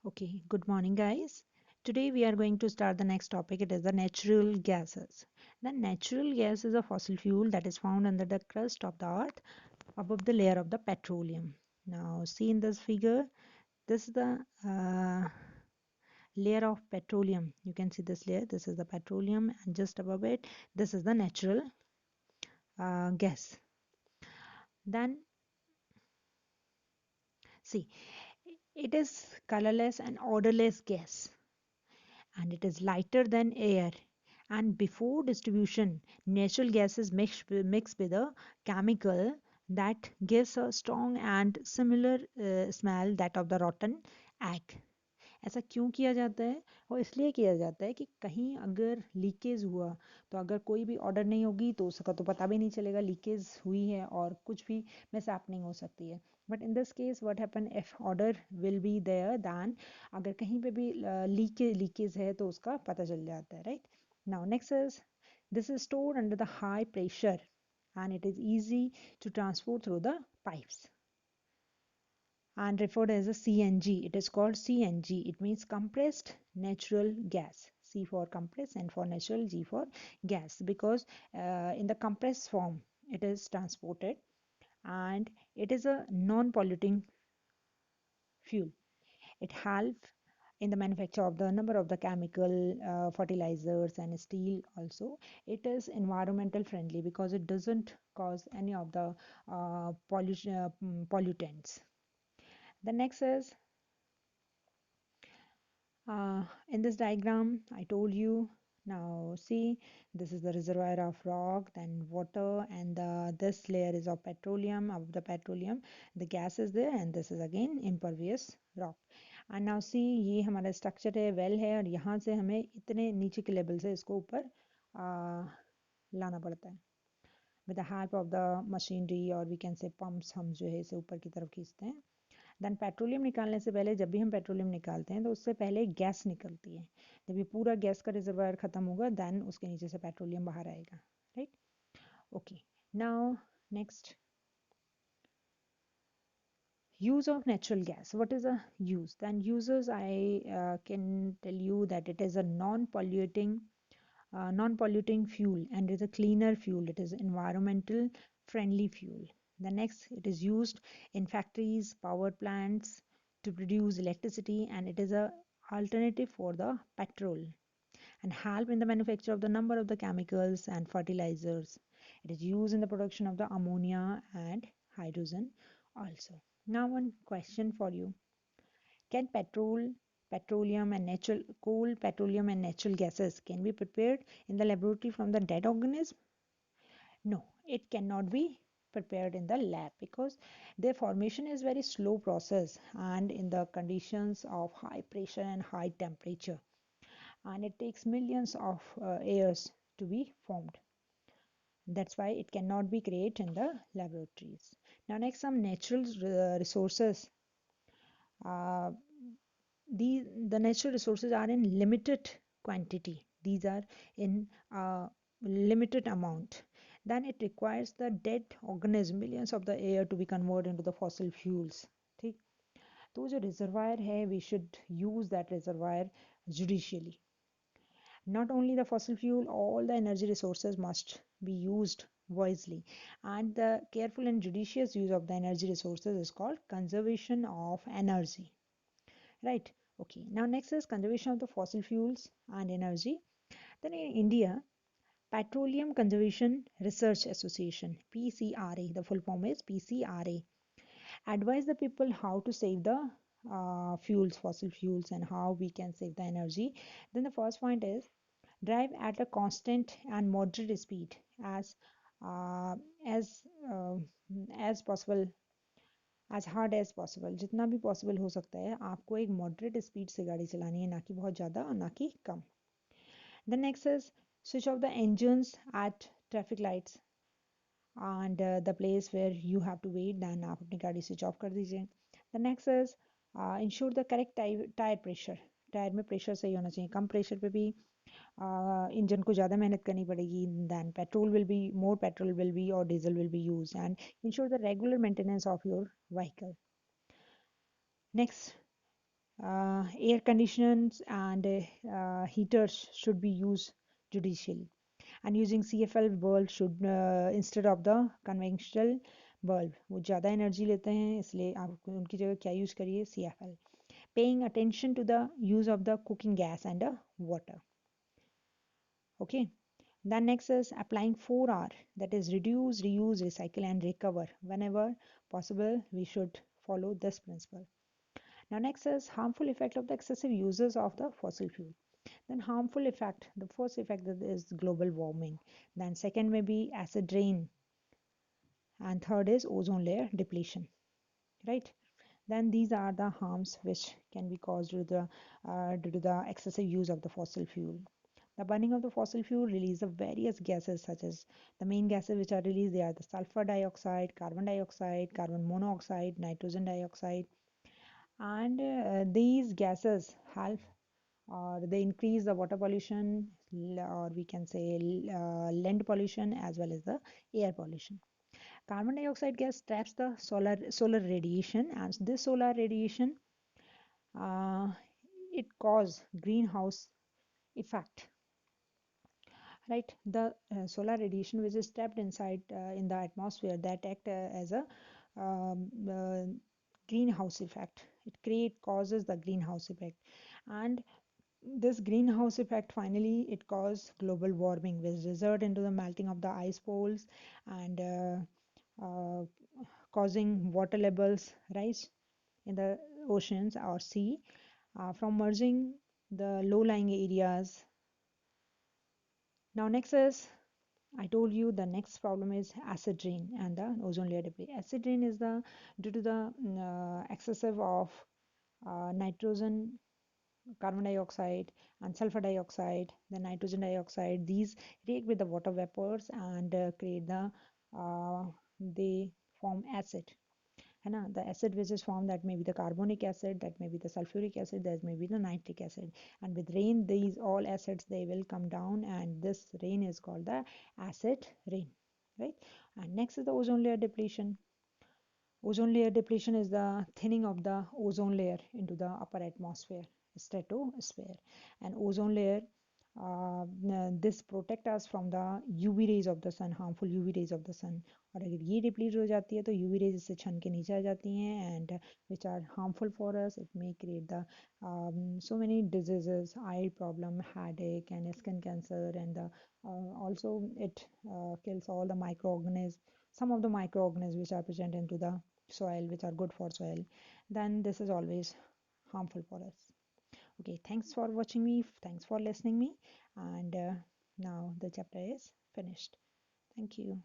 Okay, good morning, guys. Today we are going to start the next topic. It is the natural gases. The natural gas is a fossil fuel that is found under the crust of the earth above the layer of the petroleum. Now, see in this figure, this is the layer of petroleum. You can see this layer. This is the petroleum, and just above it, this is the natural gas. Then, see, it is colorless and odorless gas, and it is lighter than air. And before distribution, natural gases mix with a chemical that gives a strong and similar smell that of the rotten egg. ऐसा क्यों किया जाता है? और इसलिए किया जाता है कि कहीं अगर लीकेज हुआ तो अगर कोई भी ऑर्डर नहीं होगी तो उसका तो पता भी नहीं चलेगा लीकेज हुई है और कुछ भी मिस हैपनिंग हो सकती है. But in this case what happen if order will be there then अगर कहीं पे भी लीकेज है तो उसका पता चल जाता है, right? Now next is this is stored under the high pressure and it is easy to transport through the pipes and referred as a CNG. It is called CNG. It means compressed natural gas. C for compress and for natural, G for gas. Because in the compressed form, it is transported and it is a non-polluting fuel. It helps in the manufacture of the number of the chemical fertilizers and steel also. It is environmental friendly because it doesn't cause any of the pollutants. The next is in this diagram, I told you. Now see, this is the reservoir of rock, then water, and this layer is of petroleum. Of the petroleum, the gas is there, and this is again impervious rock. And now see, ये हमारा structure है, well है, और यहाँ से हमें इतने नीचे के level से इसको ऊपर लाना पड़ता है. With the help of the machinery or we can say pumps, हम जो है इसे ऊपर की तरफ खींचते हैं. देन पेट्रोलियम निकालने से पहले जब भी हम पेट्रोलियम निकालते हैं तो उससे पहले गैस निकलती है. जब ये पूरा गैस का रिजर्वायर खत्म होगा देन उसके नीचे से पेट्रोलियम बाहर आएगा, right? Okay, now next, use of natural gas. What is a use? Then uses, I can tell you that it is a non-polluting fuel and is a cleaner fuel. It is environmental friendly fuel. The next, it is used in factories, power plants to produce electricity, and it is a alternative for the petrol and help in the manufacture of the number of the chemicals and fertilizers. It is used in the production of the ammonia and hydrogen also. Now one question for you. Can petroleum and natural coal, petroleum and natural gases can be prepared in the laboratory from the dead organism? No, it cannot be prepared in the lab because their formation is very slow process and in the conditions of high pressure and high temperature, and it takes millions of years to be formed. That's why it cannot be created in the laboratories. Now next, some natural resources. Uh, the natural resources are in limited quantity. These are in limited amount. Then it requires the dead organism, millions of the air to be converted into the fossil fuels. ठीक, तो जो reservoir है, we should use that reservoir judicially. Not only the fossil fuel, all the energy resources must be used wisely. And the careful and judicious use of the energy resources is called conservation of energy. Right? Okay. Now next is conservation of the fossil fuels and energy. Then in India, Petroleum Conservation Research Association, PCRA, the full form is PCRA, advise the people how to save the fossil fuels, and how we can save the energy. Then the first point is drive at a constant and moderate speed uh, as uh, as possible, as hard as possible. जितना भी possible हो सकता है आपको एक moderate speed से गाड़ी चलानी है, ना कि बहुत ज़्यादा और ना कि कम. The next is switch off the engines at traffic lights and the place where you have to wait, then आप अपनी गाड़ी switch off कर दीजिए. The next is ensure the correct tire pressure. Tyre में प्रेशर सही होना चाहिए. कम pressure पे भी इंजन को ज़्यादा मेहनत करनी पड़ेगी. Then petrol will be more, petrol will be और diesel will be use, and ensure the regular maintenance of your vehicle. Next, Air conditioners and heaters should be used judicially. And using CFL bulb should instead of the conventional bulb. वो ज़्यादा energy लेते हैं इसलिए आप उनकी जगह क्या use करिए, CFL. Paying attention to the use of the cooking gas and water. Okay. Then next is applying 4R, that is reduce, reuse, recycle, and recover. Whenever possible, we should follow this principle. Now next is harmful effect of the excessive uses of the fossil fuel. Then harmful effect, the first effect is global warming. Then second may be acid rain, and third is ozone layer depletion. Right? Then these are the harms which can be caused due to the excessive use of the fossil fuel. The burning of the fossil fuel release of various gases such as the main gases which are released, they are the sulfur dioxide, carbon monoxide, nitrogen dioxide, and these gases help or they increase the water pollution, or we can say land pollution as well as the air pollution. Carbon dioxide gas traps the solar radiation, and this solar radiation uh, it cause greenhouse effect, right? The solar radiation which is trapped inside in the atmosphere that act as a um, uh, greenhouse effect. It causes the greenhouse effect, and this greenhouse effect finally it causes global warming, which result into the melting of the ice poles and causing water levels rise in the oceans or sea from merging the low-lying areas. Now next is I told you the next problem is acid rain and the ozone layer debris. Acid rain is the due to the excessive of nitrogen, carbon dioxide, and sulfur dioxide. The nitrogen dioxide these react with the water vapors and create they form acid. है ना, the acid which is formed, that may be the carbonic acid, that may be the sulfuric acid, that may be the nitric acid, and with rain these all acids they will come down and this rain is called the acid rain, right? And next is the ozone layer depletion. Ozone layer depletion is the thinning of the ozone layer into the upper atmosphere, stratosphere. And ozone layer, this protect us from the UV rays of the sun, harmful UV rays of the sun. और अगर ये deplete हो जाती है तो UV rays इससे छन के नीचे आ जाती हैं and which are harmful for us. It may create the so many diseases, eye problem, headache, and skin cancer, and also it kills all the microorganisms, some of the microorganisms which are present into the soil which are good for soil. Then this is always harmful for us. Okay, thanks for watching me, thanks for listening me, and now the chapter is finished. Thank you.